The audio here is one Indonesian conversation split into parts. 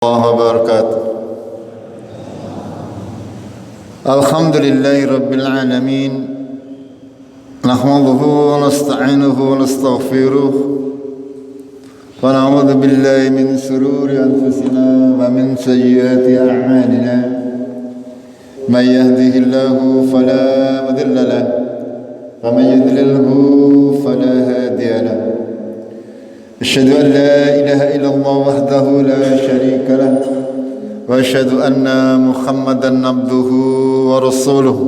الله وبركاته. الحمد لله رب العالمين، نحمده ونستعينه ونستغفره ونعوذ بالله من شرور أنفسنا ومن سيئات أعمالنا. من يهده الله فلا مضل له ومن يضلله فلا هادي له. أشهد أن لا إله إلا الله وحده لا شريك له وأشهد أن محمدا عبده ورسوله.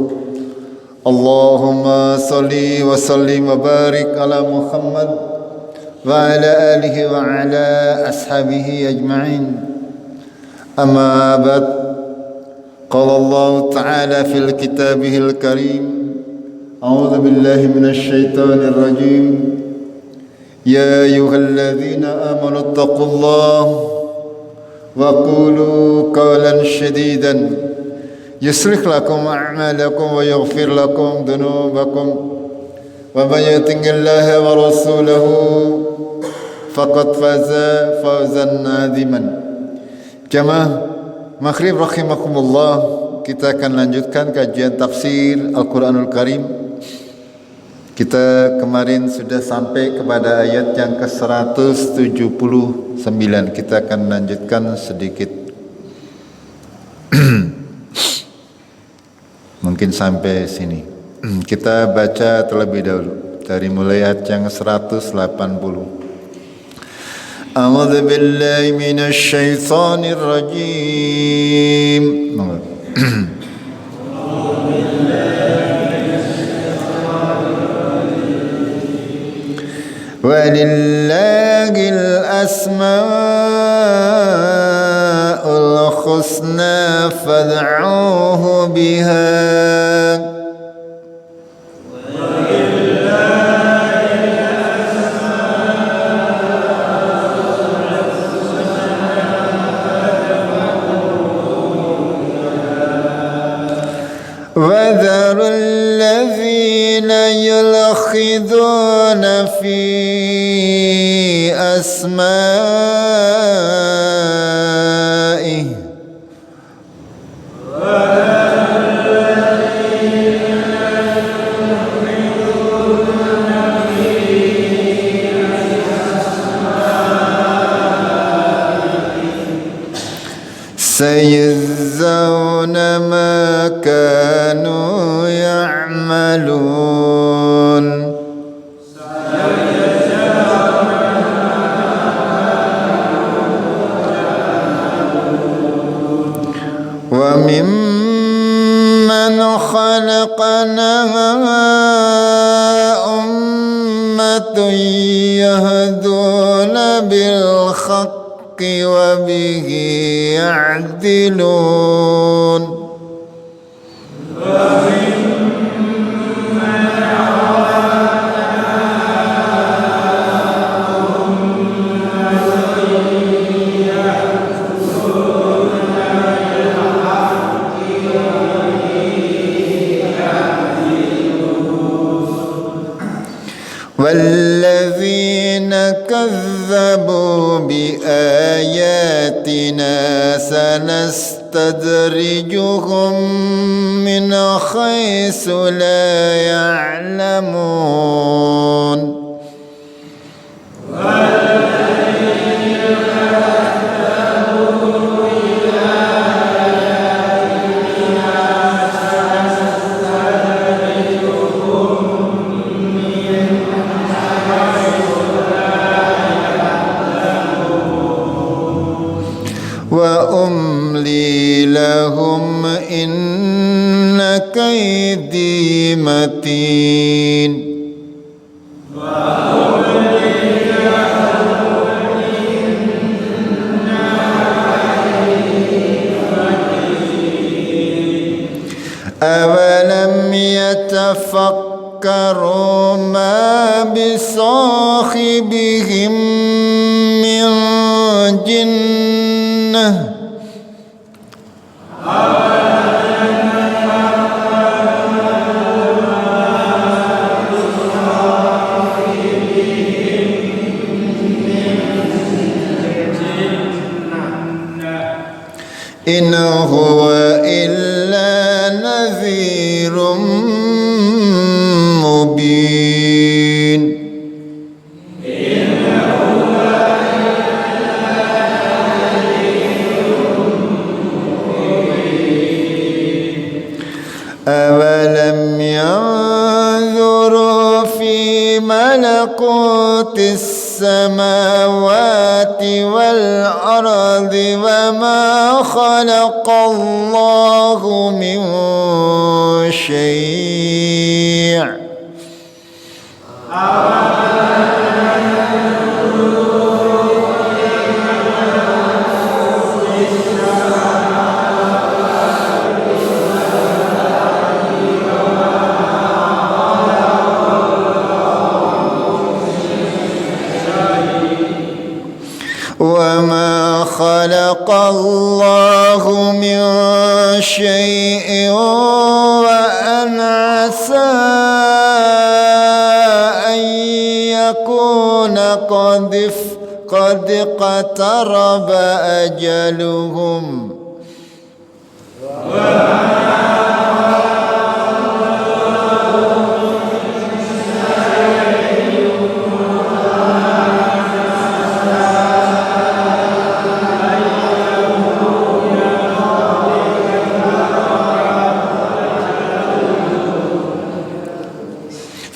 اللهم صل وسلم وبارك على محمد وعلى آله وعلى أصحابه أجمعين. أما بعد، قال الله تعالى في كتابه الكريم: أعوذ بالله من الشيطان الرجيم. يا أيها الذين آمنوا اتقوا الله وقولوا قولا سديدا يصلح لكم أعمالكم ويغفر لكم ذنوبكم ومن يطع الله ورسوله فقد فاز فوزا عظيما. Jamaah Maghrib rahimakumullah, kita akan lanjutkan kajian tafsir Al-Quranul Karim. Kita kemarin sudah sampai kepada ayat yang ke-179. Kita akan lanjutkan sedikit. Mungkin sampai sini. Kita baca terlebih dahulu dari mulai ayat yang 180. A'udzu billahi minasy syaithanir rajim. وَلِلَّهِ الْأَسْمَاءُ الْحُسْنَى فَادْعُوهُ بِهَا وَذَرُوا الَّذِينَ يُلْحِدُونَ فِي أسمائه سيجزون ما كانوا يعملون. وممن خلقنا أمة يهدون بالحق وبه يعدلون. والذين كذبوا بآياتنا سنستدرجهم من حيث لا يعلمون. وأملي لهم إن كيدي متين. أولم يتفكروا ما بصاحبهم من جنة إن هو إلا نذير مبين أولم ينظروا في ملكوت السماوات والأرض وما خلق الله من شيء وما خلق الله من شيء وأن عسى أن يكون قد اقترب أجلهم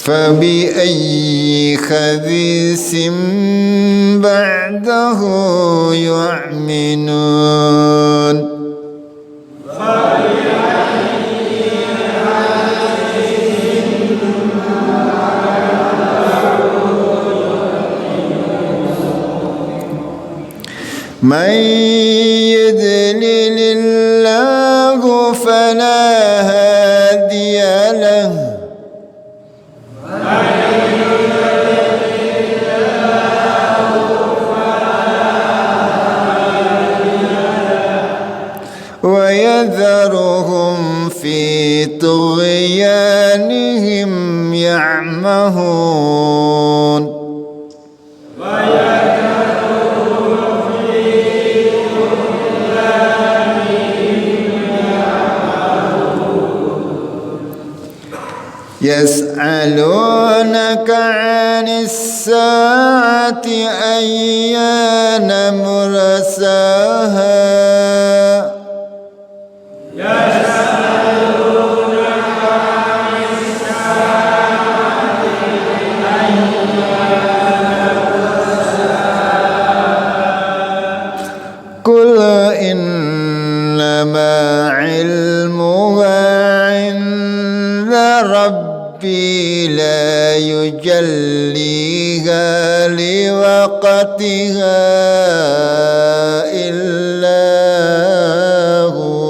فبأي حديث بعده يؤمنون من يضلل الله فلا هادي له ويذرهم في طغيانهم يعمهون يسألونك عن الساعة أيان مرساها قل إنما علمها عند ربي لا يجليها لوقتها إلا هو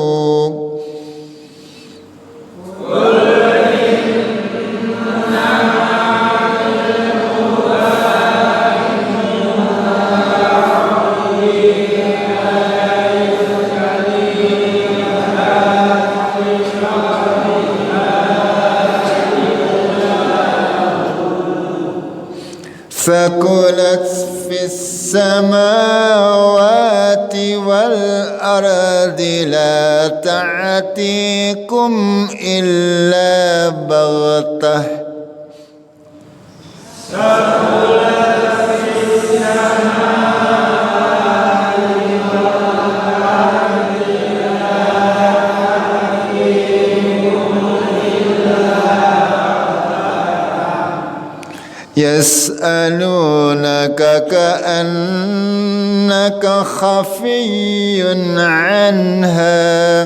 ثقلت في السماوات والأرض لا تأتيكم إلا بغتة يسألونك كأنك خفي عنها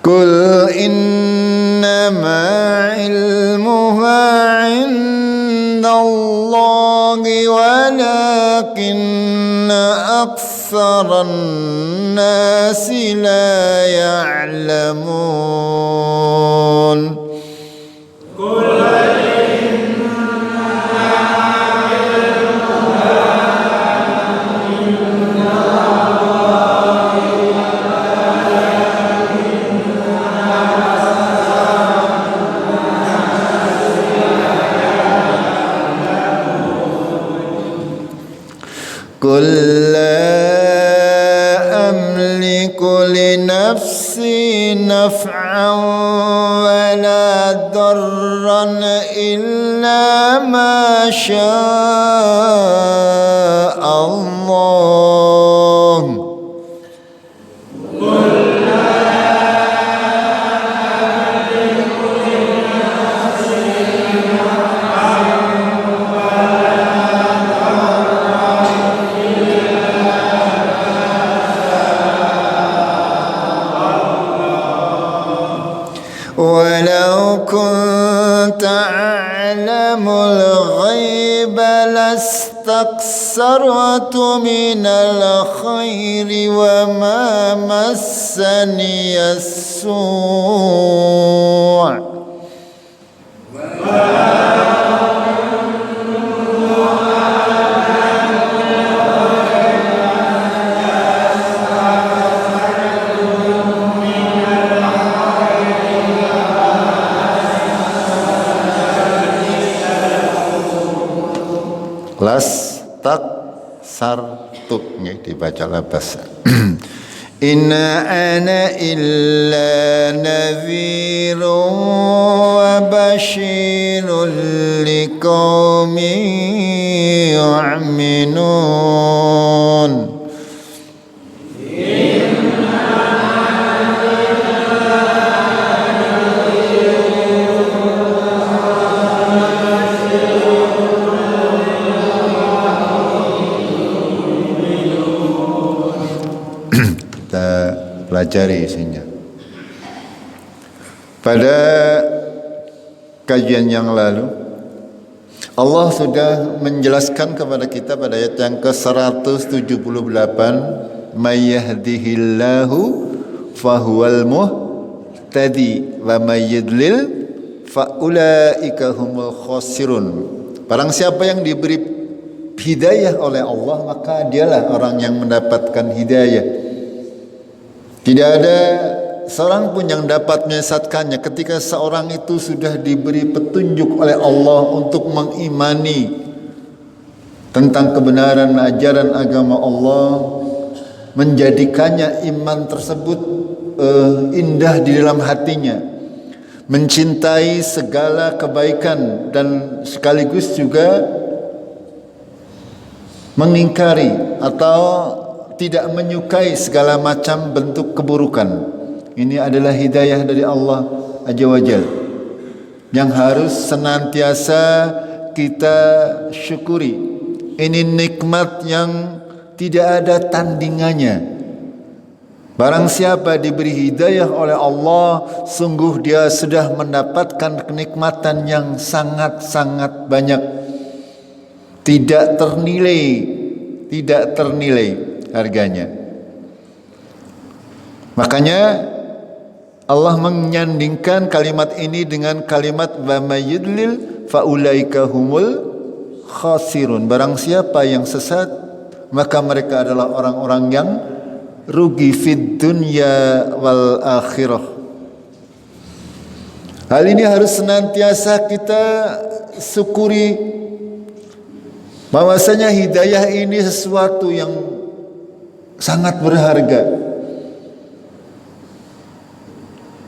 قل إنما علمها عند الله ولكن أكثر الناس لا يعلمون قل لا أملك لنفسي نفعا ولا ضرا إلا ما شاء الله. ولو كنت أعلم الغيب لاستكثرت من الخير وما مسني السوء. Las tak sartu dibaca labas. Inna ana illa nadhirun wa bashirun liqaumin yu'minun. Pelajari isinya. Pada kajian yang lalu Allah sudah menjelaskan kepada kita pada ayat yang ke-178, may yahdihillahu fahuwal muhtadi wa may yudlil fa ulaika humul khasirun. Barang siapa yang diberi hidayah oleh Allah, maka dialah orang yang mendapatkan hidayah. Tidak ada seorang pun yang dapat menyesatkannya ketika seorang itu sudah diberi petunjuk oleh Allah untuk mengimani tentang kebenaran ajaran agama Allah, menjadikannya iman tersebut indah di dalam hatinya, mencintai segala kebaikan dan sekaligus juga mengingkari atau tidak menyukai segala macam bentuk keburukan. Ini adalah hidayah dari Allah Azza wa Jalla yang harus senantiasa kita syukuri. Ini nikmat yang tidak ada tandingannya. Barang siapa diberi hidayah oleh Allah, sungguh dia sudah mendapatkan kenikmatan yang sangat-sangat banyak, tidak ternilai harganya. Makanya Allah menyandingkan kalimat ini dengan kalimat wa may yudlil fa ulaika humul khasirun. Barang siapa yang sesat, maka mereka adalah orang-orang yang rugi fid dunya wal akhirah. Hal ini harus senantiasa kita syukuri, bahwasanya hidayah ini sesuatu yang sangat berharga.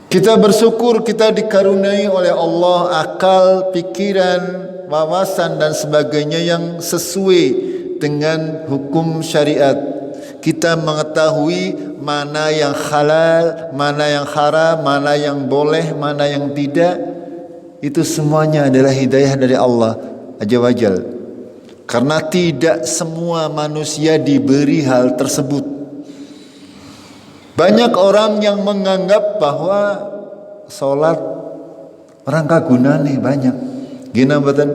Kita bersyukur kita dikaruniai oleh Allah akal, pikiran, wawasan dan sebagainya yang sesuai dengan hukum syariat. Kita mengetahui mana yang halal, mana yang haram, mana yang boleh, mana yang tidak. Itu semuanya adalah hidayah dari Allah Azza wa Jalla. Karena tidak semua manusia diberi hal tersebut. Banyak orang yang menganggap bahwa sholat orang kagunane banyak. Gina mboten?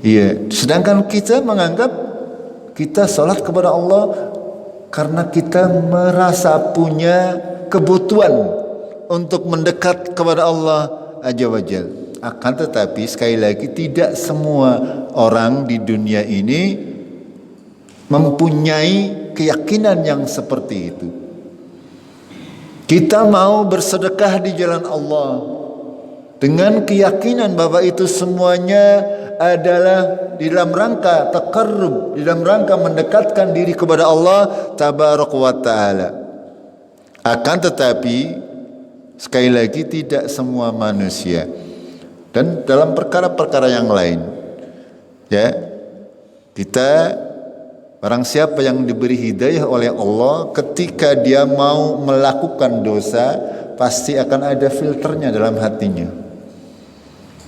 Iya. Sedangkan kita menganggap kita sholat kepada Allah karena kita merasa punya kebutuhan untuk mendekat kepada Allah Azza wa Jalla. Akan tetapi sekali lagi tidak semua orang di dunia ini mempunyai keyakinan yang seperti itu. Kita mau bersedekah di jalan Allah dengan keyakinan bahwa itu semuanya adalah di dalam rangka taqarrub, di dalam rangka mendekatkan diri kepada Allah tabaraka wa taala. Akan tetapi sekali lagi tidak semua manusia, dan dalam perkara-perkara yang lain, ya, kita barang siapa yang diberi hidayah oleh Allah, ketika dia mau melakukan dosa pasti akan ada filternya dalam hatinya.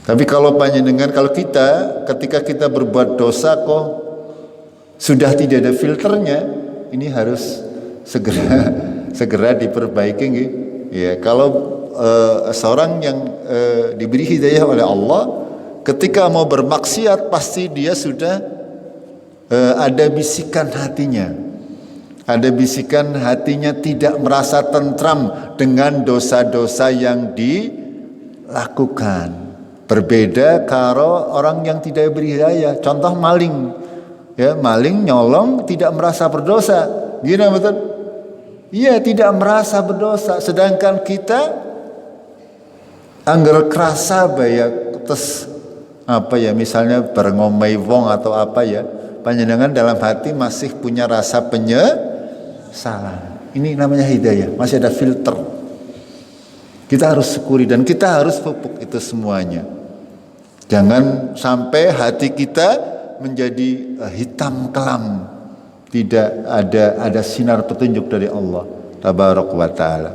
Tapi kalau panjenengan, kalau kita ketika kita berbuat dosa kok sudah tidak ada filternya, ini harus segera diperbaiki. Ya, kalau seorang yang diberi hidayah oleh Allah, ketika mau bermaksiat pasti dia sudah ada bisikan hatinya. Ada bisikan hatinya tidak merasa tentram dengan dosa-dosa yang dilakukan. Berbeda karo orang yang tidak beri hidayah. Contoh maling. Ya, maling nyolong tidak merasa berdosa. Gini betul? Iya, tidak merasa berdosa. Sedangkan kita anggar kerasa ya terus apa ya, misalnya berngomai wong atau apa ya, panjenengan dalam hati masih punya rasa penyesalan. Ini namanya hidayah, masih ada filter. Kita harus syukuri dan kita harus pupuk itu semuanya. Jangan sampai hati kita menjadi hitam kelam, tidak ada sinar petunjuk dari Allah tabaraka wa taala.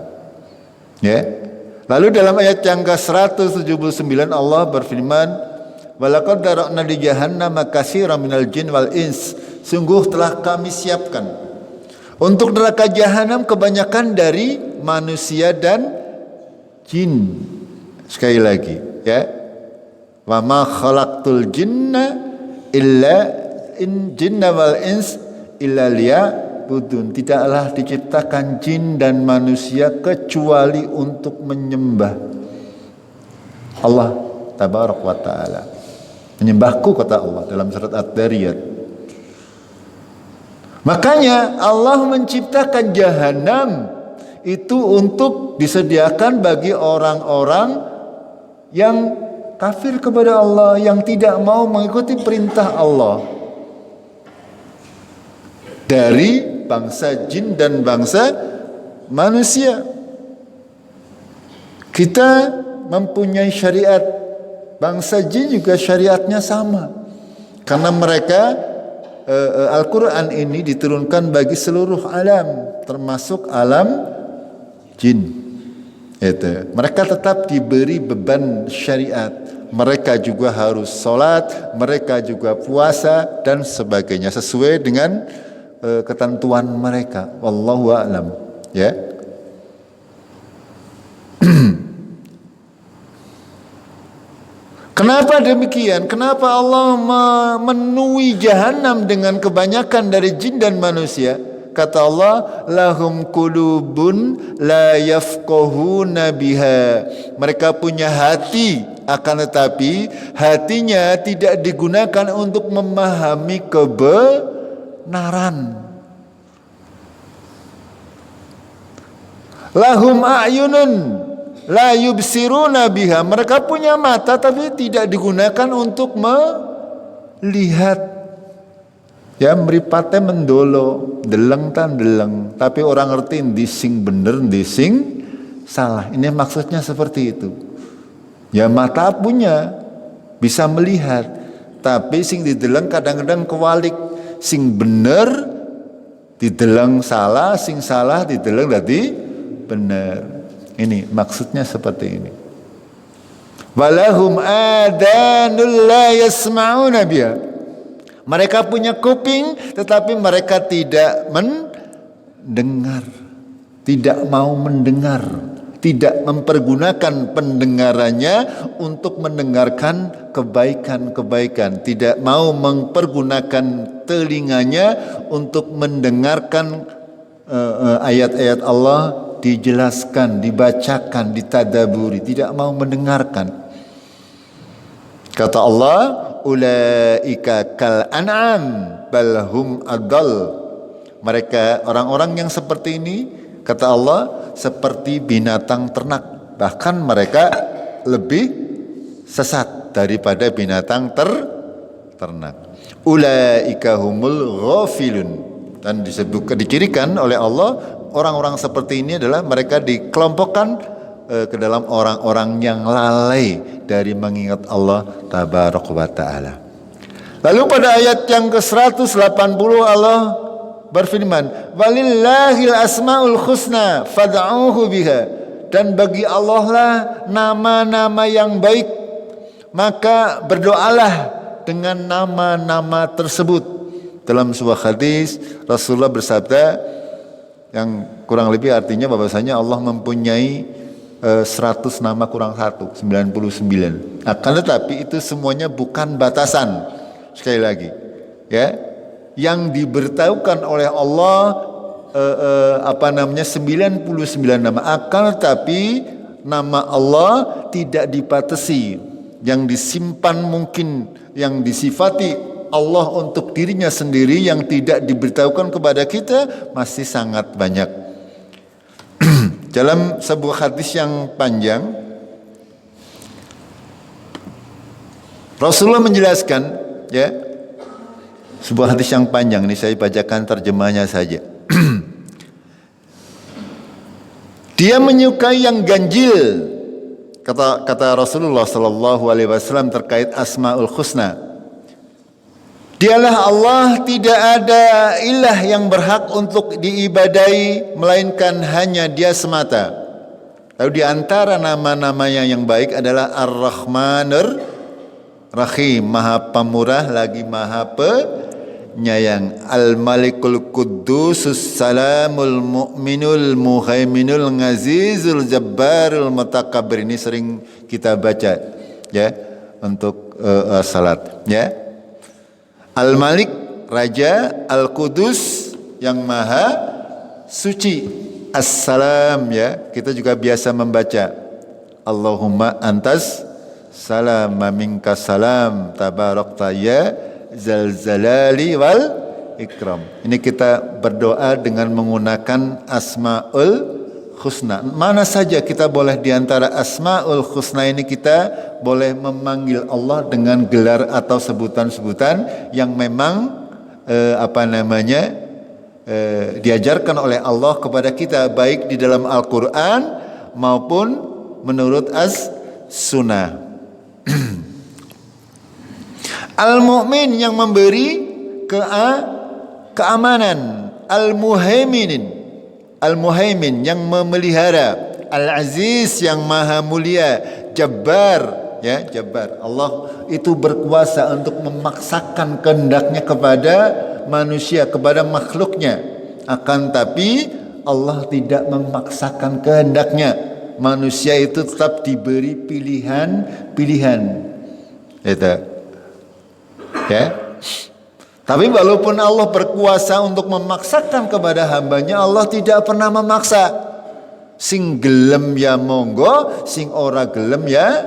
Ya. Lalu dalam ayat yang ke-179 Allah berfirman, "Walaqad dara'na li jahannam katsiran minal jin wal ins." Sungguh telah kami siapkan untuk neraka jahanam kebanyakan dari manusia dan jin. Sekali lagi, ya. Wa ma khalaqtul jinna wal ins illa liya'budun. Tidaklah diciptakan jin dan manusia kecuali untuk menyembah Allah tabaraka wa taala. Menyembahku, kata Allah dalam surat Ad-Dariyat. Makanya Allah menciptakan jahanam itu untuk disediakan bagi orang-orang yang kafir kepada Allah, yang tidak mau mengikuti perintah Allah, dari bangsa jin dan bangsa manusia. Kita mempunyai syariat, bangsa jin juga syariatnya sama, karena mereka Al-Quran ini diturunkan bagi seluruh alam, termasuk alam jin. Itu. Mereka tetap diberi beban syariat. Mereka juga harus sholat, mereka juga puasa dan sebagainya sesuai dengan ketentuan mereka. Wallahu a'lam. Ya. Kenapa demikian? Kenapa Allah memenuhi jahanam dengan kebanyakan dari jin dan manusia? Kata Allah, lahum qulubun la yafqahuna biha. Mereka punya hati, akan tetapi hatinya tidak digunakan untuk memahami kebenaran. Lahum a'yunun la yubsiruna biha. Mereka punya mata tapi tidak digunakan untuk melihat. Ya, mripate mendolo, deleng tan deleng, tapi orang ngerti ndising bener, ndising salah. Ini maksudnya seperti itu. Ya, mata punya, bisa melihat, tapi sing dideleng kadang-kadang kewalik. Sing bener dideleng salah, sing salah dideleng dadi bener. Ini maksudnya seperti ini. Walahum adanul la yasma'una biha. Mereka punya kuping tetapi mereka tidak mendengar, tidak mau mendengar, tidak mempergunakan pendengarannya untuk mendengarkan kebaikan-kebaikan, tidak mau mempergunakan telinganya untuk mendengarkan ayat-ayat Allah dijelaskan, dibacakan, ditadaburi, tidak mau mendengarkan. Kata Allah, ulaika kal an'am bal hum adall. Mereka orang-orang yang seperti ini, kata Allah, seperti binatang ternak, bahkan mereka lebih sesat daripada binatang ternak. Ulaika humul ghafilun. Dan dicirikan oleh Allah orang-orang seperti ini adalah mereka dikelompokkan ke dalam orang-orang yang lalai dari mengingat Allah tabaraka wa taala. Lalu pada ayat yang ke-180 Allah berfirman, walillahil asmaul husna fad'uhu biha. Dan bagi Allah lah nama-nama yang baik, maka berdoalah dengan nama-nama tersebut. Dalam sebuah hadis Rasulullah bersabda yang kurang lebih artinya bahwasanya Allah mempunyai 100 nama kurang 1, 99. Akan tetapi itu semuanya bukan batasan. Sekali lagi, ya, yang diberitahukan oleh Allah 99 nama. Akan tetapi nama Allah tidak dibatasi. Yang disimpan mungkin, yang disifati Allah untuk dirinya sendiri yang tidak diberitahukan kepada kita masih sangat banyak. Dalam sebuah hadis yang panjang, Rasulullah menjelaskan, ya, sebuah hadis yang panjang ini saya bacakan terjemahnya saja. Dia menyukai yang ganjil, kata Rasulullah sallallahu alaihi wasallam terkait Asmaul Husna. Dialah Allah, tidak ada ilah yang berhak untuk diibadai melainkan hanya Dia semata. Lalu di antara nama-namanya yang baik adalah Ar-Rahmanur Rahim, Maha Pemurah lagi Maha Penyayang. Al-Malikul Quddusus Salamul Mu'minul Muhaiminul Ngazizul Jabbarul Mutakabbir. Ini sering kita baca, ya, untuk salat, ya. Al-Malik Raja, Al-Qudus yang Maha Suci, As-Salam, ya. Kita juga biasa membaca Allahumma antas salam minka salam tabarakta ya zal zalali wal ikram. Ini kita berdoa dengan menggunakan Asmaul Husna. Mana saja kita boleh diantara Asmaul Husna ini kita boleh memanggil Allah dengan gelar atau sebutan-sebutan yang memang diajarkan oleh Allah kepada kita, baik di dalam Al-Quran maupun menurut As-Sunnah. Al-Mu'min yang memberi keamanan, Al-Muhaimin yang memelihara, Al-Aziz yang maha mulia, Jabbar, ya, Jabbar. Allah itu berkuasa untuk memaksakan kehendaknya kepada manusia, kepada makhluknya. Akan tapi Allah tidak memaksakan kehendaknya. Manusia itu tetap diberi pilihan-pilihan. Itu. Ya. Tapi walaupun Allah berkuasa untuk memaksakan kepada hambanya, Allah tidak pernah memaksa. Sing gelem ya monggo, sing ora gelem ya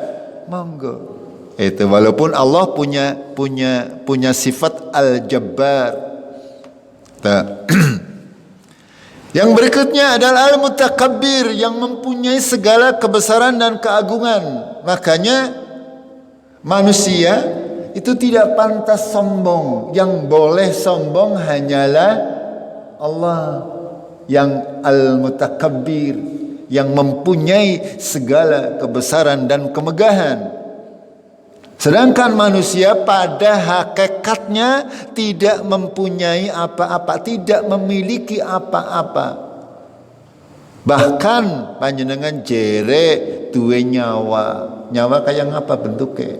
monggo. Itu walaupun Allah punya sifat Al-Jabbar. Yang berikutnya adalah Al-Mutakabbir yang mempunyai segala kebesaran dan keagungan. Makanya manusia itu tidak pantas sombong. Yang boleh sombong hanyalah Allah yang Al-Mutakabbir, yang mempunyai segala kebesaran dan kemegahan. Sedangkan manusia pada hakikatnya tidak mempunyai apa-apa, tidak memiliki apa-apa. Bahkan panjenengan jere duwe nyawa. Nyawa kayak ngapa bentuknya?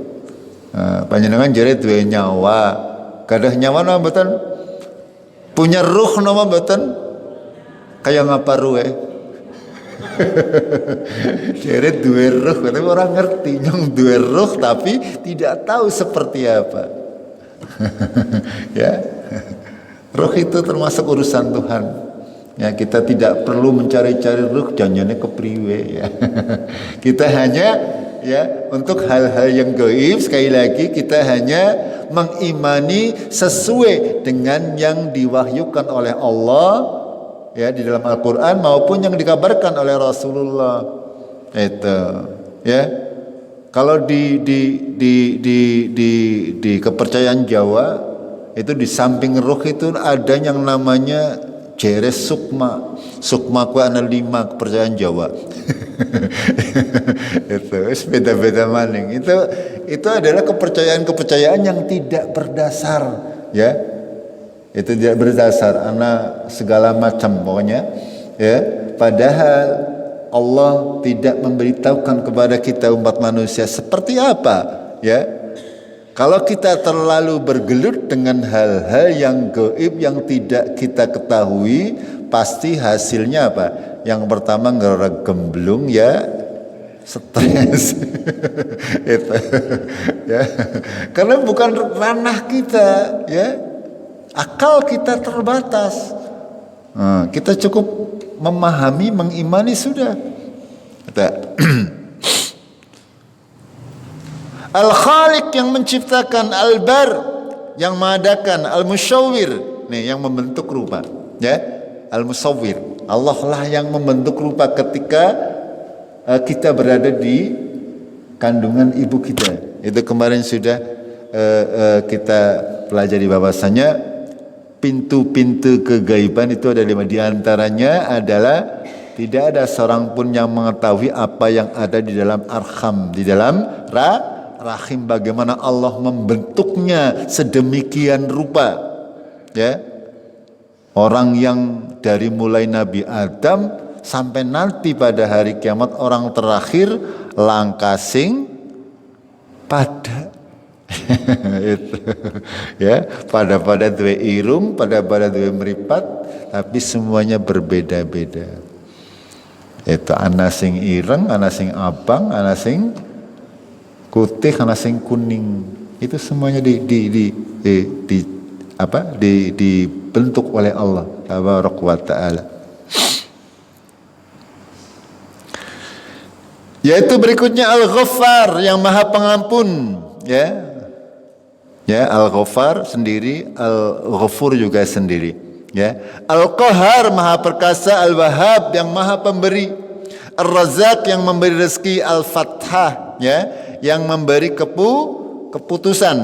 Panjenengan jere duwe nyawa. Gadah nyawa nama mboten? Punya ruh nama mboten? Kayak ngapa ruhe? Jere duwe ruh, tapi orang ngerti nyong duwe ruh tapi tidak tahu seperti apa. Ya. Ruh itu termasuk urusan Tuhan. Ya, kita tidak perlu mencari-cari ruh janjane kepriwe, ya. Kita hanya, ya, untuk hal-hal yang gaib, sekali lagi kita hanya mengimani sesuai dengan yang diwahyukan oleh Allah, ya, di dalam Al-Quran maupun yang dikabarkan oleh Rasulullah. Itu, ya. Kalau di kepercayaan Jawa, Itu di samping ruh itu ada yang namanya jeres sukma. Sukma ku ana 5 kepercayaan Jawa. Itu beda-beda maning. Itu adalah kepercayaan yang tidak berdasar, ya. Itu tidak berdasar, ana segala macam pokoknya, ya. Padahal Allah tidak memberitahukan kepada kita umat manusia seperti apa, ya. Kalau kita terlalu bergelut dengan hal-hal yang gaib yang tidak kita ketahui, pasti hasilnya apa? Yang pertama gemblung, ya, stres. Itu, ya. Karena bukan ranah kita, ya. Akal kita terbatas. Nah, kita cukup memahami, mengimani sudah. Al-Khaliq yang menciptakan, Al-Bar yang mengadakan, Al-Musyawwir nih yang membentuk rupa, ya. Al-Musawwir, Allah lah yang membentuk rupa ketika kita berada di kandungan ibu kita. Itu kemarin sudah kita pelajari bahwasanya pintu-pintu kegaiban itu ada 5, di antaranya adalah tidak ada seorang pun yang mengetahui apa yang ada di dalam arham, di dalam rahim, bagaimana Allah membentuknya sedemikian rupa, ya. Orang yang dari mulai Nabi Adam sampai nanti pada hari kiamat orang terakhir langkasing pada itu, ya, pada dua irung, pada dua meripat, tapi semuanya berbeda-beda. Itu ana sing ireng, ana sing abang, ana sing putih, ana sing kuning. Itu semuanya dibentuk oleh Allah tabaraka wa taala. Yaitu berikutnya Al-Ghaffar yang Maha Pengampun, ya. Ya, Al-Ghaffar sendiri, Al-Ghafur juga sendiri, ya. Al-Qahar Maha Perkasa, Al-Wahhab yang Maha Pemberi, Ar-Razzaq yang memberi rezeki, Al-Fattah, ya, yang memberi keputusan,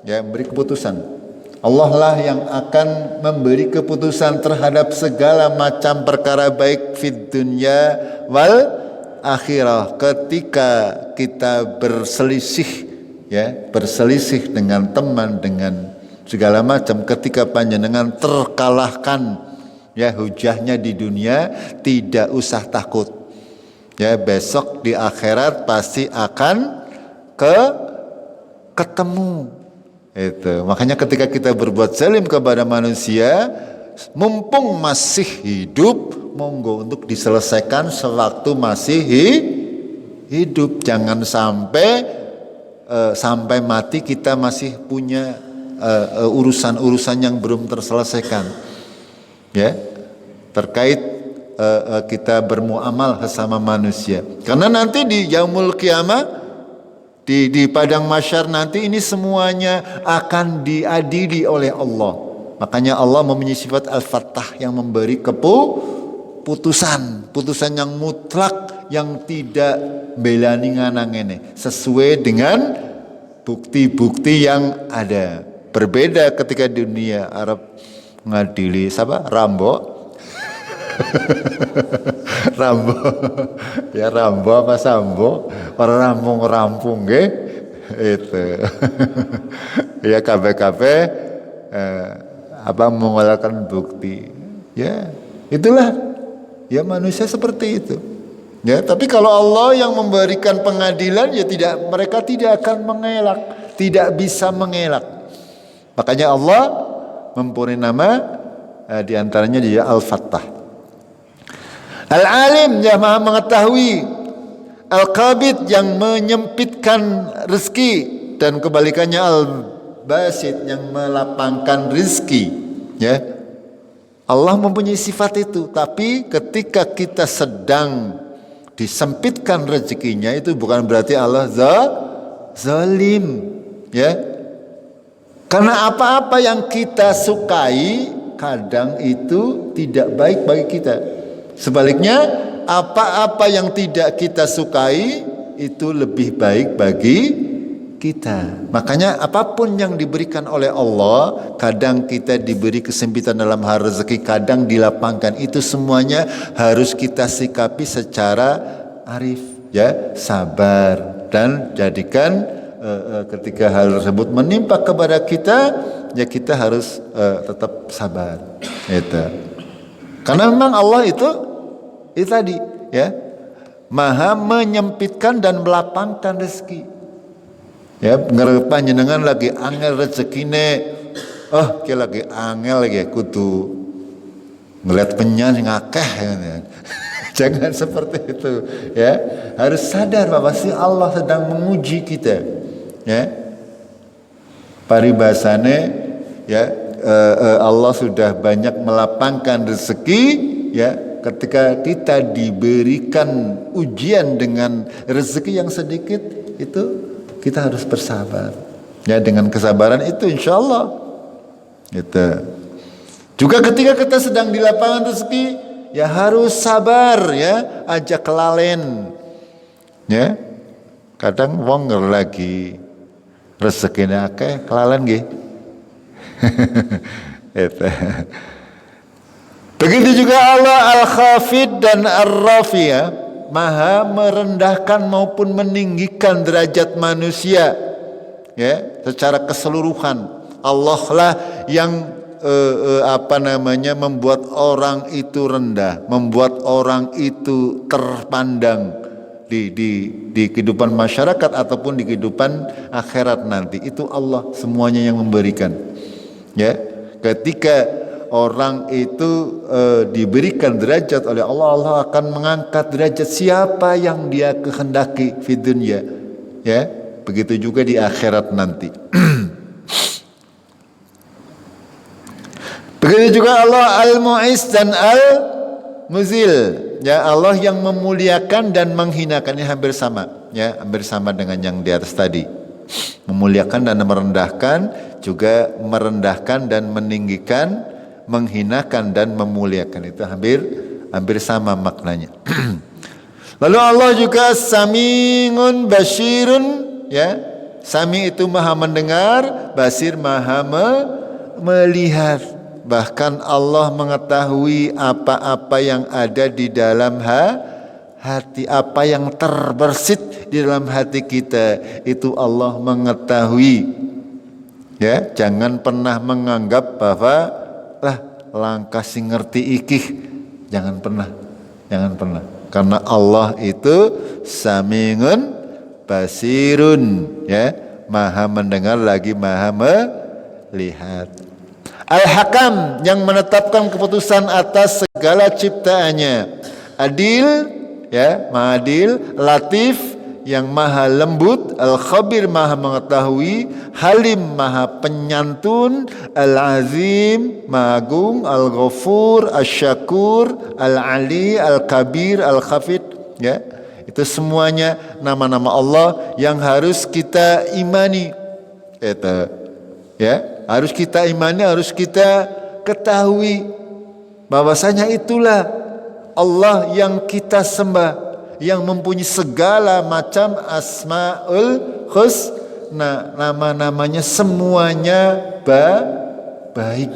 ya, memberi keputusan. Allah lah yang akan memberi keputusan terhadap segala macam perkara baik fid dunya wal akhirah. Ketika kita berselisih, ya, berselisih dengan teman, dengan segala macam, ketika panjenengan terkalahkan, ya, hujahnya di dunia, tidak usah takut, ya, besok di akhirat pasti akan ketemu. Itu makanya ketika kita berbuat zalim kepada manusia, mumpung masih hidup, monggo untuk diselesaikan sewaktu masih hidup. Jangan sampai mati kita masih punya urusan-urusan yang belum terselesaikan, ya, terkait kita bermuamal sesama manusia. Karena nanti di yaumul qiyamah, di padang mahsyar nanti, ini semuanya akan diadili oleh Allah. Makanya Allah mempunyai sifat Al-Fattah yang memberi putusan yang mutlak, yang tidak belani nganangene, sesuai dengan bukti-bukti yang ada. Berbeda ketika di dunia Arab ngadili siapa? Rambo. Ya, Rambo apa Sambo, orang rampung nggih, itu. Ya, KPKP mengeluarkan bukti, ya, itulah, ya, manusia seperti itu, ya. Tapi kalau Allah yang memberikan pengadilan, ya, mereka tidak akan mengelak, tidak bisa mengelak. Makanya Allah mempunyai nama, di antaranya dia Al-Fattah. Al-Alim yang Maha mengetahui, Al-Qabid yang menyempitkan rezeki, dan kebalikannya Al-Basit yang melapangkan rezeki, ya. Allah mempunyai sifat itu. Tapi ketika kita sedang disempitkan rezekinya, itu bukan berarti Allah zalim, ya. Karena apa-apa yang kita sukai kadang itu tidak baik bagi kita. Sebaliknya, apa-apa yang tidak kita sukai itu lebih baik bagi kita. Makanya apapun yang diberikan oleh Allah, kadang kita diberi kesempitan dalam hal rezeki, kadang dilapangkan. Itu semuanya harus kita sikapi secara arif, ya, sabar, dan jadikan ketika hal tersebut menimpa kepada kita, ya kita harus tetap sabar. Itu. Karena memang Allah itu tadi, ya, maha menyempitkan dan melapangkan rezeki. Ya, ngerepa jenengan lagi angel rezekine, kayak lagi angel lagi kudu ngeliat penyan yang akeh, ya. Jangan seperti itu, ya. Harus sadar bahwa si Allah sedang menguji kita, ya. Paribasane, ya, Allah sudah banyak melapangkan rezeki, ya. Ketika kita diberikan ujian dengan rezeki yang sedikit, itu kita harus bersabar. Ya, dengan kesabaran itu insya Allah. Gitu. Juga ketika kita sedang di lapangan rezeki, ya harus sabar, ya, aja kelalen. Ya. Kadang wong lagi rezekine akeh kelalen nggih. Itu. Begitu juga Allah Al-Khafid dan Ar-Rafi, ya. Maha merendahkan maupun meninggikan derajat manusia, ya, secara keseluruhan. Allah lah yang membuat orang itu rendah, membuat orang itu terpandang di kehidupan masyarakat ataupun di kehidupan akhirat nanti. Itu Allah semuanya yang memberikan, ya. Ketika orang itu diberikan derajat oleh Allah, Allah akan mengangkat derajat siapa yang Dia kehendaki di dunia, ya. Begitu juga di akhirat nanti. Begitu juga Allah Al-Mu'izz dan Al-Muzil, ya, Allah yang memuliakan dan menghinakan. Ini hampir sama, ya, hampir sama dengan yang di atas tadi. Memuliakan dan merendahkan, juga merendahkan dan meninggikan, menghinakan dan memuliakan. Itu hampir sama maknanya. Lalu Allah juga Sami'un Basyirun, ya. Sami itu maha mendengar, Basir maha melihat. Bahkan Allah mengetahui apa-apa yang ada di dalam hati, apa yang terbersit di dalam hati kita, itu Allah mengetahui. Ya, jangan pernah menganggap bahwa langkah sing ngerti ikih, jangan pernah. Karena Allah itu Sami'un Basirun, ya, maha mendengar lagi maha melihat. Al-Hakam yang menetapkan keputusan atas segala ciptaannya. Adil, ya, maha adil. Latif yang maha lembut. Al-Khabir maha mengetahui. Halim maha penyantun. Al-Azim maha agung. Al-Ghafur, Al-Syakur, Al-Ali, Al-Kabir, Al-Khafid, ya. Itu semuanya nama-nama Allah yang harus kita imani. Itu, ya, harus kita imani, harus kita ketahui bahwasanya itulah Allah yang kita sembah, yang mempunyai segala macam asmaul husna, nama-namanya semuanya baik.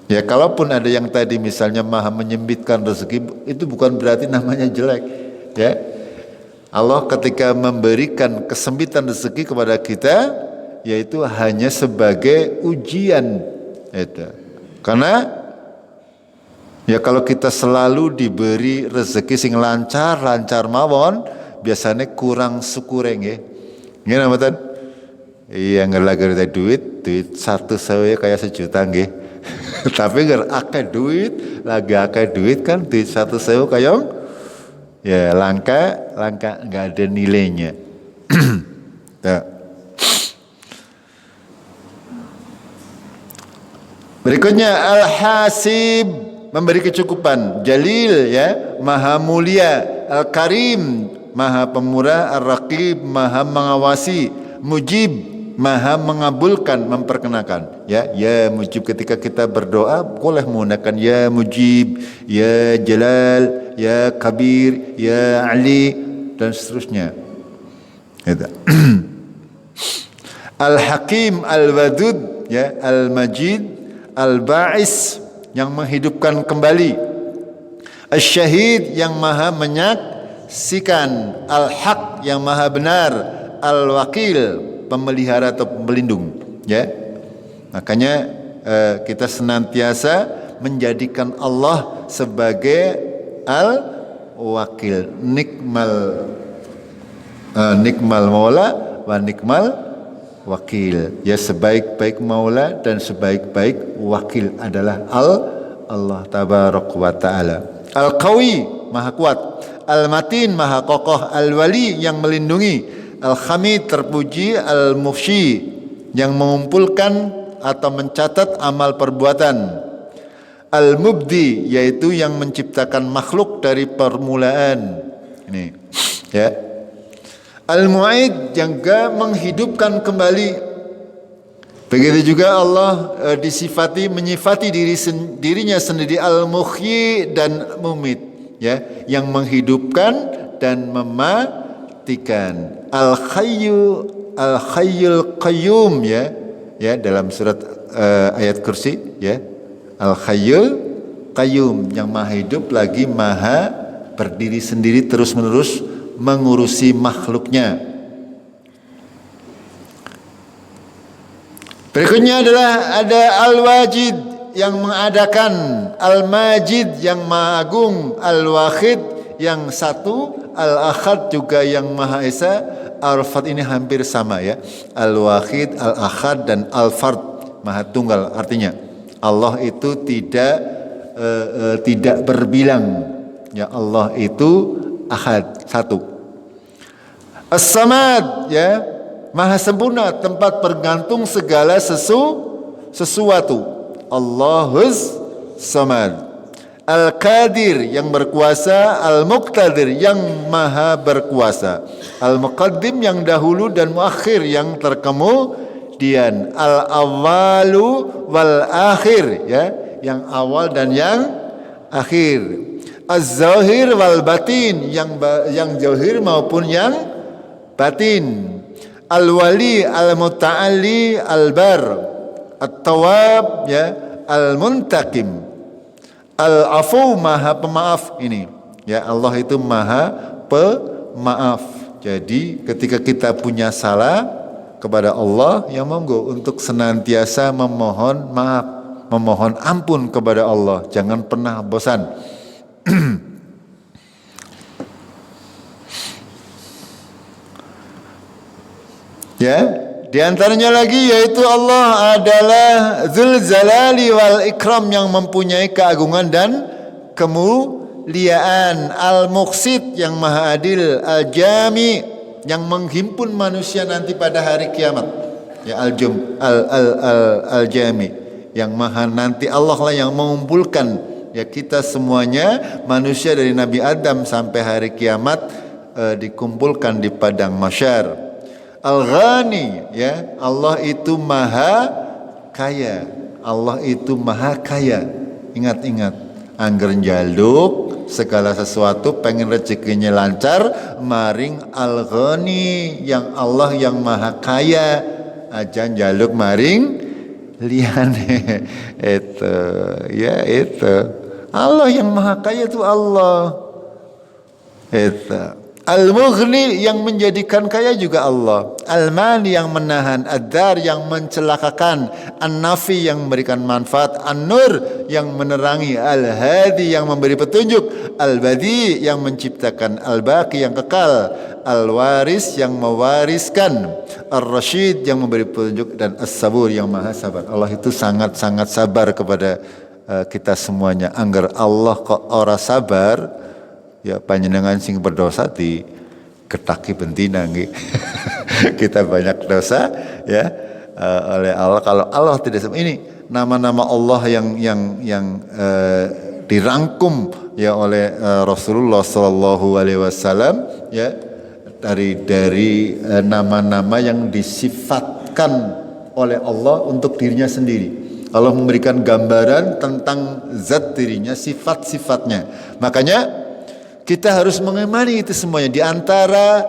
Ya, kalaupun ada yang tadi misalnya maha menyempitkan rezeki, itu bukan berarti namanya jelek, ya. Allah ketika memberikan kesempitan rezeki kepada kita, yaitu hanya sebagai ujian, itu. Karena ya kalau kita selalu diberi rezeki sing lancar mawon, biasanya kurang syukur nggih. Nggih napa ten? Iya, ngerlagir duit 1.000 kayak 1 juta nggih. Tapi ger akeh duit, lagi akeh duit kan duit 1.000 kayak ya langka enggak ada nilainya. Tuh. Berikutnya Al-Hasib, memberi kecukupan. Jalil, ya, maha mulia. Al-Karim, maha pemurah. Ar-Raqib, maha mengawasi. Mujib, maha mengabulkan, memperkenakan. Ya Mujib, ketika kita berdoa boleh menggunakan ya Mujib, ya Jalal, ya Kabir, ya Ali, dan seterusnya. Gitu. Al-Hakim, Al-Wadud, ya, Al-Majid, Al-Ba'is yang menghidupkan kembali, Asy-Syahid yang maha menyaksikan, Al-Haq yang maha benar, Al-Wakil pemelihara atau pelindung, ya. Makanya kita senantiasa menjadikan Allah sebagai Al-Wakil, nikmal maula wa nikmal wakil, ya, sebaik-baik maula dan sebaik-baik wakil adalah Allah tabaraka wa taala. Al-Qawi maha kuat, Al-Matin maha kokoh, Al-Wali yang melindungi, Al-Hamid terpuji, Al-Mufsyi yang mengumpulkan atau mencatat amal perbuatan, Al-Mubdi yaitu yang menciptakan makhluk dari permulaan. Ini, ya. Al-Mu'id juga menghidupkan kembali. Begitu juga Allah menyifati dirinya sendiri Al-Muhyi dan Mumit, ya, yang menghidupkan dan mematikan. Al-Hayyul Qayyum, ya, dalam surat ayat kursi, ya. Al-Hayyul Qayyum yang maha hidup lagi maha berdiri sendiri terus menerus mengurusi makhluknya. Berikutnya adalah ada Al-Wajid yang mengadakan, Al-Majid yang maha agung, Al-Wahid yang satu, Al-Ahad juga yang maha esa. Al-Fard ini hampir sama, ya. Al-Wahid, Al-Ahad dan Al-Fard maha tunggal. Artinya Allah itu tidak berbilang, ya. Allah itu Ahad, satu. As-Samad, ya, maha sempurna, tempat bergantung segala sesuatu. Allahus Samad. Al-Qadir yang berkuasa, Al-Muqtadir yang maha berkuasa, Al-Muqaddim yang dahulu dan Muakhir yang terkemudian, Al-Awwalu wal-Akhir, ya, yang awal dan yang akhir, Az-Zahir wal-Batin yang zahir maupun yang batin, Al-Wali, Al-Muta'alli, Al-Bar, At-Tawab, ya, Al-Muntaqim, Al-Afu maha pemaaf. Ini, ya, Allah itu maha pemaaf. Jadi ketika kita punya salah kepada Allah, ya monggo untuk senantiasa memohon maaf, memohon ampun kepada Allah. Jangan pernah bosan. Ya, di antaranya lagi yaitu Allah adalah Dzul Jalali wal Ikram yang mempunyai keagungan dan kemuliaan, Al-Muqsit yang maha adil, Al-Jami yang menghimpun manusia nanti pada hari kiamat, ya, Al-Jami yang maha nanti Allah lah yang mengumpulkan, ya, kita semuanya manusia dari Nabi Adam sampai hari kiamat dikumpulkan di padang mahsyar. Al-Ghani, ya, Allah itu maha kaya. Allah itu maha kaya. Ingat-ingat, angger njaluk segala sesuatu pengen rezekinya lancar, maring Al-Ghani yang Allah yang maha kaya, aja njaluk maring liyane. Itu, ya, itu Allah yang maha kaya itu Allah. Itu Al-Mughni yang menjadikan kaya juga Allah. Al-Mani yang menahan, Ad-Dar yang mencelakakan, An-Nafi yang memberikan manfaat, An-Nur yang menerangi, Al-Hadi yang memberi petunjuk, Al-Badi yang menciptakan, Al-Baqi yang kekal, Al-Waris yang mewariskan, Ar-Rasyid yang memberi petunjuk, dan As-Sabur yang maha sabar. Allah itu sangat-sangat sabar kepada kita semuanya. Angger Allah kok ora sabar, ya, panjenengan sing berdosa di ketaki bentina nggih. Kita banyak dosa, ya, oleh Allah. Kalau Allah tidak ini nama-nama Allah yang dirangkum, ya, oleh Rasulullah Shallallahu Alaihi Wasallam, ya, dari nama-nama yang disifatkan oleh Allah untuk dirinya sendiri. Allah memberikan gambaran tentang zat dirinya, sifat-sifatnya. Makanya kita harus mengimani itu semuanya. Di antara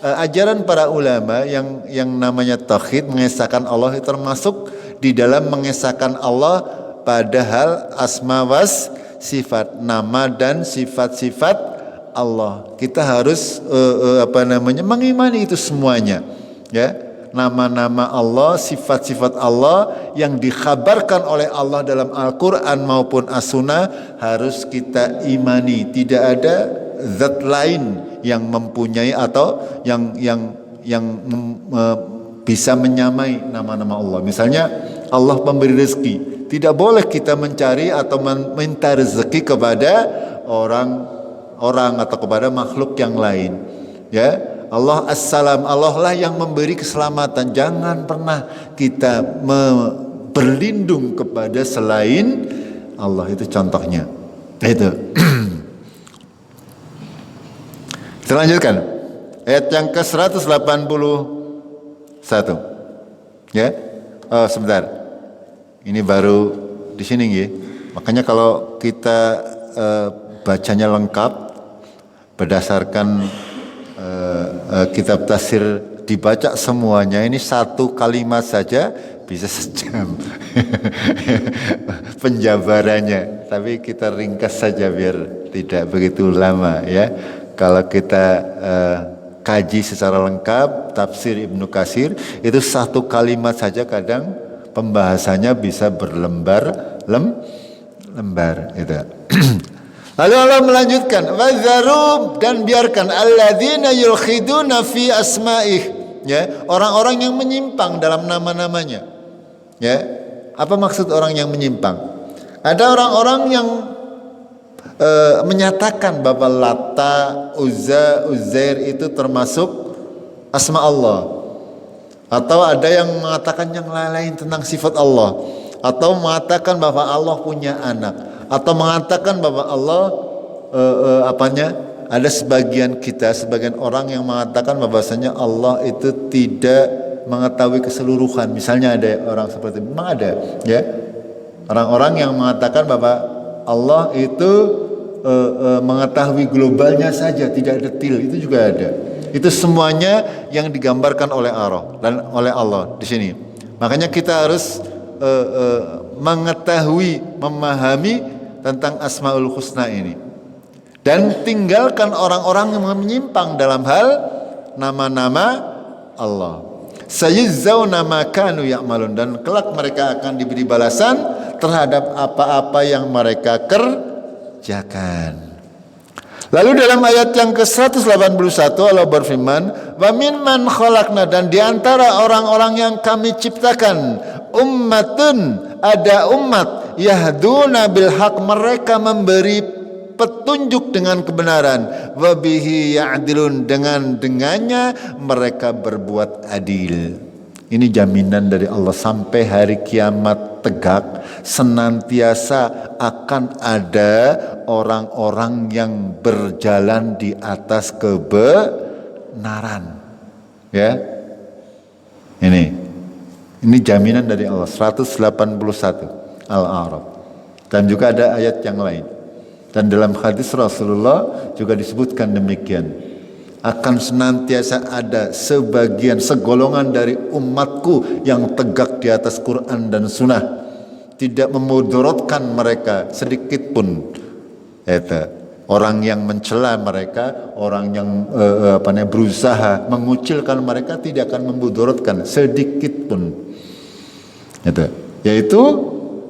ajaran para ulama yang namanya tauhid, mengesahkan Allah, itu termasuk di dalam mengesahkan Allah pada hal asma was sifat, nama dan sifat-sifat Allah. Kita harus mengimani itu semuanya, ya. Nama-nama Allah, sifat-sifat Allah yang dikhabarkan oleh Allah dalam Al-Quran maupun As-Sunnah harus kita imani. Tidak ada zat lain yang mempunyai atau yang bisa menyamai nama-nama Allah. Misalnya Allah pemberi rezeki, tidak boleh kita mencari atau meminta rezeki kepada orang atau kepada makhluk yang lain, ya. Allah As-Salam, Allah lah yang memberi keselamatan. Jangan pernah kita berlindung kepada selain Allah. Itu contohnya. Itu. Kita lanjutkan. Ayat yang ke-181. Ya. Oh, sebentar. Ini baru di sini ya. Makanya kalau kita bacanya lengkap berdasarkan kitab tafsir dibaca semuanya, ini satu kalimat saja bisa sejam penjabarannya, tapi kita ringkas saja biar tidak begitu lama, ya. Kalau kita kaji secara lengkap tafsir Ibnu Katsir, itu satu kalimat saja kadang pembahasannya bisa berlembar itu. Lalu Allah melanjutkan, "Wadzarum," dan biarkan alladzina yulkhiduna fi asma'ih, ya, orang-orang yang menyimpang dalam nama-namanya. Ya. Apa maksud orang yang menyimpang? Ada orang-orang yang menyatakan bahwa Lata, Uzza, Uzair itu termasuk asma Allah. Atau ada yang mengatakan yang lain tentang sifat Allah, atau mengatakan bahwa Allah punya anak, atau mengatakan bahwa Allah ada sebagian orang yang mengatakan bahwasanya Allah itu tidak mengetahui keseluruhan. Misalnya ada orang seperti itu, memang ada, ya, orang-orang yang mengatakan bahwa Allah itu mengetahui globalnya saja, tidak detil. Itu juga ada. Itu semuanya yang digambarkan oleh Allah dan oleh Allah di sini. Makanya kita harus mengetahui, memahami tentang Asmaul Husna ini, dan tinggalkan orang-orang yang menyimpang dalam hal nama-nama Allah. Sayajzauna ma kanu ya'malun, dan kelak mereka akan diberi balasan terhadap apa-apa yang mereka kerjakan. Lalu dalam ayat yang ke-181 Allah berfirman, "Wa mimman khalaqna," dan diantara orang-orang yang kami ciptakan, ummatun, ada umat, yahduna bil haq, mereka memberi petunjuk dengan kebenaran, wa bihi ya'dilun, dengannya mereka berbuat adil. Ini jaminan dari Allah sampai hari kiamat tegak, senantiasa akan ada orang-orang yang berjalan di atas kebenaran. Ya. Ini jaminan dari Allah. 181 Al-A'raf. Dan juga ada ayat yang lain. Dan dalam hadis Rasulullah juga disebutkan demikian. Akan senantiasa ada segolongan dari umatku yang tegak di atas Quran dan Sunnah, tidak memudaratkan mereka sedikit pun. Orang yang mencela mereka, orang yang berusaha mengucilkan mereka tidak akan memudaratkan sedikit pun. Yaitu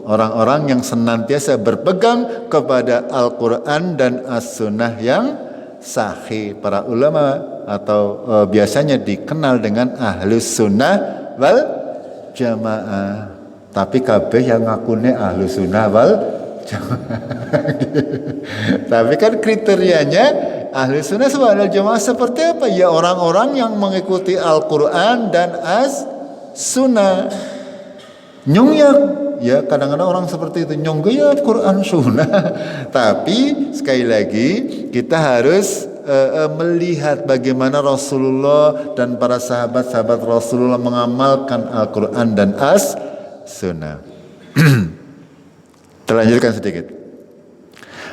orang-orang yang senantiasa berpegang kepada Al-Quran dan As-Sunnah yang sahih. Para ulama atau biasanya dikenal dengan Ahlus Sunnah wal Jamaah. Tapi kabeh yang ngakunya Ahlus Sunnah wal Jamaah. Tapi kan kriterianya Ahlus Sunnah wal Jamaah seperti apa? Ya orang-orang yang mengikuti Al-Quran dan As-Sunnah. Nyongnya, ya kadang-kadang orang seperti itu, nyongga ya Quran Sunnah. Tapi sekali lagi kita harus melihat bagaimana Rasulullah dan para sahabat-sahabat Rasulullah mengamalkan Al-Quran dan As-Sunnah. Terlanjutkan sedikit.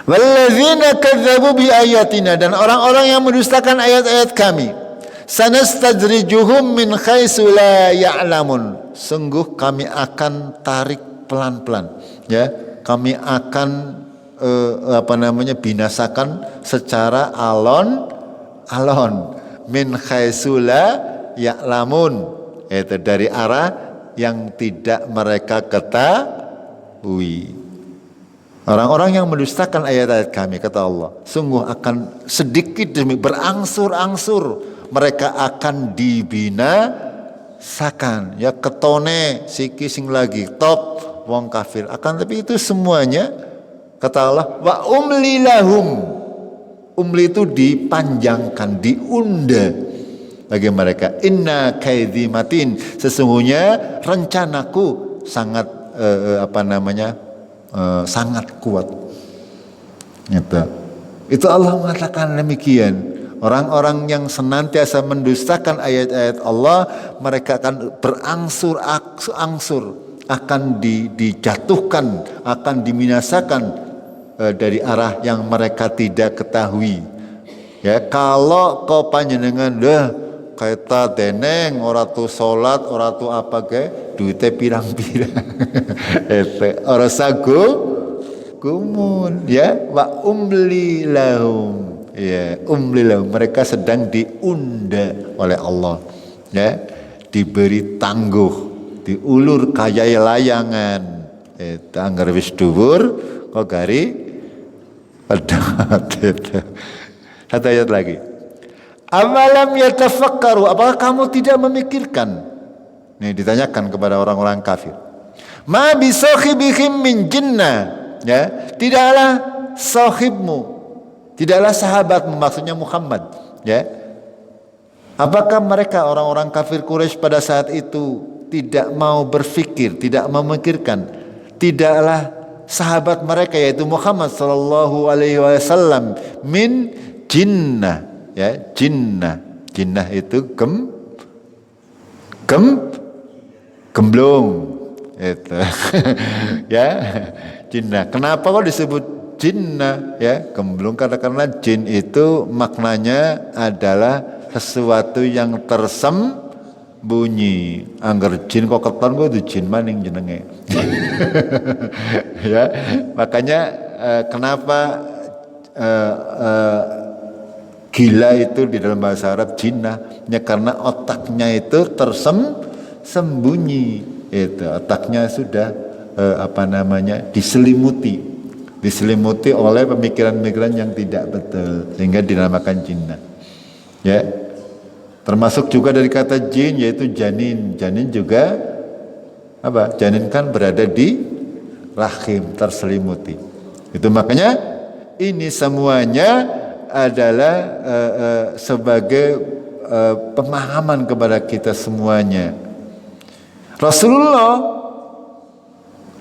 Walladzina kadzabu bi ayatina, dan orang-orang yang mendustakan ayat-ayat kami. Sanastadrijuhum min haitsu la ya'lamun. Sungguh kami akan tarik pelan-pelan, ya. Kami akan binasakan secara alon-alon. Min haitsu la ya'lamun. Itu dari arah yang tidak mereka ketahui. Orang-orang yang mendustakan ayat-ayat kami, kata Allah, sungguh akan sedikit demi berangsur-angsur mereka akan dibinasakan. Ya ketone siki sing lagi top wong kafir akan, tapi itu semuanya kata Allah wa umli lahum. Umli itu dipanjangkan, diunda bagi mereka. Inna kaidzi matin, sesungguhnya rencanaku sangat sangat kuat. Gitu. Itu Allah mengatakan demikian. Orang-orang yang senantiasa mendustakan ayat-ayat Allah, mereka akan berangsur-angsur akan dijatuhkan, akan dibinasakan dari arah yang mereka tidak ketahui. Ya, kalau kau panjenengan kaita deneng ora tu salat, ora tu apa ke, duite pirang-pirang. Ora sago gumun, ya, wa umli lahum. Ya, umli lahum, mereka sedang diunda oleh Allah. Ya, diberi tangguh, diulur kaya layangan. Anggar wis dhuwur kok gari pedot. Satu ayat lagi. Awalam yatafakkaru, apakah kamu tidak memikirkan? Ini ditanyakan kepada orang-orang kafir. Ma bisakhibihim min jinnah, ya, tidaklah sahibmu, tidaklah sahabatmu, maksudnya Muhammad, ya. Apakah mereka orang-orang kafir Quraisy pada saat itu tidak mau berpikir, tidak memikirkan, tidaklah sahabat mereka yaitu Muhammad sallallahu alaihi wasallam min jinnah. Ya, jinnah itu gemblong itu. Ya, jinnah. Kenapa kok disebut jinnah? Ya, gemblong karena jin itu maknanya adalah sesuatu yang tersembunyi. Angger jin kok keton kok itu jin maning jenenge. Ya, makanya kenapa gila itu di dalam bahasa Arab jinnah, ya karena otaknya itu tersembunyi. Itu otaknya sudah diselimuti oleh pemikiran-pemikiran yang tidak betul, sehingga dinamakan jinnah. Ya, termasuk juga dari kata jin yaitu janin. Janin juga apa? Janin kan berada di rahim, terselimuti. Itu makanya ini semuanya adalah sebagai pemahaman kepada kita semuanya. Rasulullah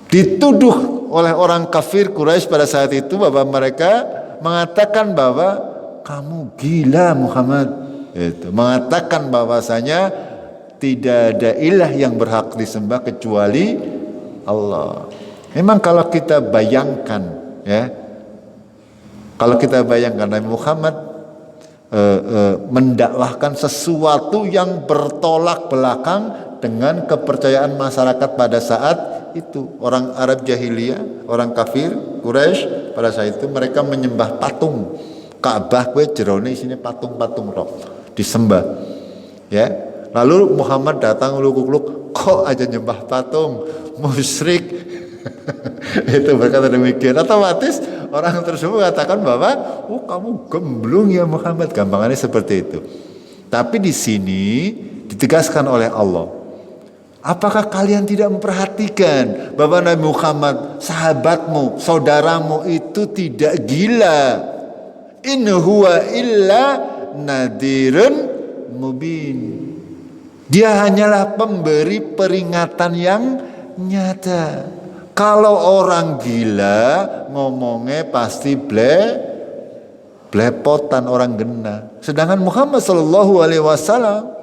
dituduh oleh orang kafir Quraisy pada saat itu bahwa mereka mengatakan bahwa kamu gila Muhammad. Itu mengatakan bahwasanya tidak ada ilah yang berhak disembah kecuali Allah. Memang kalau kita bayangkan, ya, kalau kita bayangkan Nabi Muhammad mendakwahkan sesuatu yang bertolak belakang dengan kepercayaan masyarakat pada saat itu. Orang Arab jahiliyah, orang kafir Quraisy pada saat itu mereka menyembah patung. Ka'bah kuwi jerone isine patung-patung roh disembah. Ya. Lalu Muhammad datang luk-luk, kok aja nyembah patung, musyrik. Itu berkata demikian, otomatis orang tersebut mengatakan bahwa kamu gemblung ya Muhammad, gampangannya seperti itu. Tapi di sini ditegaskan oleh Allah, apakah kalian tidak memperhatikan bahwa Nabi Muhammad, sahabatmu, saudaramu itu tidak gila? In huwa illa nadhirun mubin. Dia hanyalah pemberi peringatan yang nyata. Kalau orang gila ngomongnya pasti blepotan, orang gena. Sedangkan Muhammad sallallahu alaihi wasallam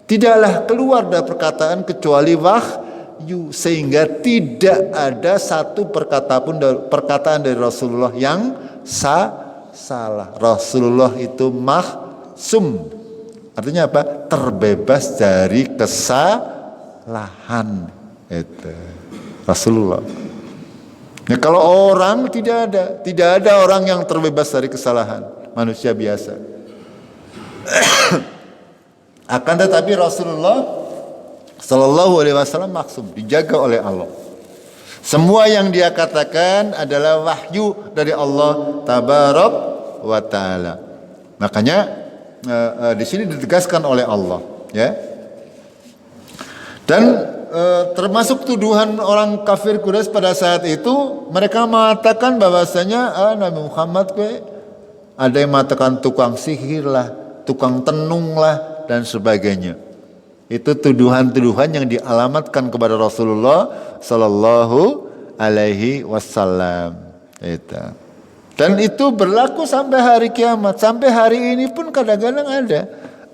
tidaklah keluar dari perkataan kecuali wahyu, sehingga tidak ada satu perkataan dari Rasulullah yang salah. Rasulullah itu maksum, Artinya apa? Terbebas dari kesalahan. Itu Rasulullah. Nah, kalau orang tidak ada orang yang terbebas dari kesalahan, manusia biasa. Akan tetapi Rasulullah Sallallahu Alaihi Wasallam maksum, dijaga oleh Allah. Semua yang dia katakan adalah wahyu dari Allah Tabarak wa Ta'ala. Makanya di sini ditegaskan oleh Allah, ya. Dan termasuk tuduhan orang kafir Quraisy pada saat itu, mereka mengatakan bahwasanya Nabi Muhammad ada yang mengatakan tukang sihir lah, tukang tenung lah, dan sebagainya. Itu tuduhan-tuduhan yang dialamatkan kepada Rasulullah Sallallahu Alaihi Wasallam. Dan itu berlaku sampai hari kiamat. Sampai hari ini pun kadang-kadang ada.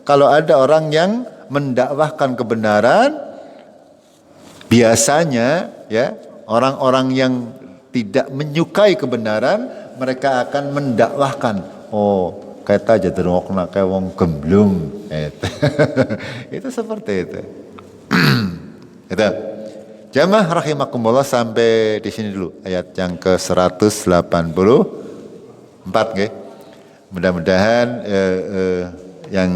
Kalau ada orang yang mendakwahkan kebenaran, biasanya ya orang-orang yang tidak menyukai kebenaran, mereka akan mendakwahkan. Oh, kata aja terwokna kayak wong gemblung. Itu seperti itu. Itu. Jamaah rahimakumullah, sampai di sini dulu ayat yang ke-184 nggih. Mudah-mudahan yang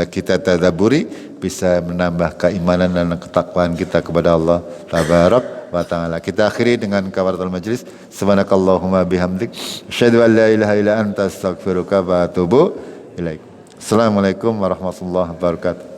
kita tadabburi bisa menambah keimanan dan ketakwaan kita kepada Allah Tabarak wa Ta'ala. Kita akhiri dengan kafaratul majlis. Subhanakallahumma bihamdik asyhadu an la ilaha illa anta astaghfiruka wa atubu ilaik. Assalamualaikum warahmatullahi wabarakatuh.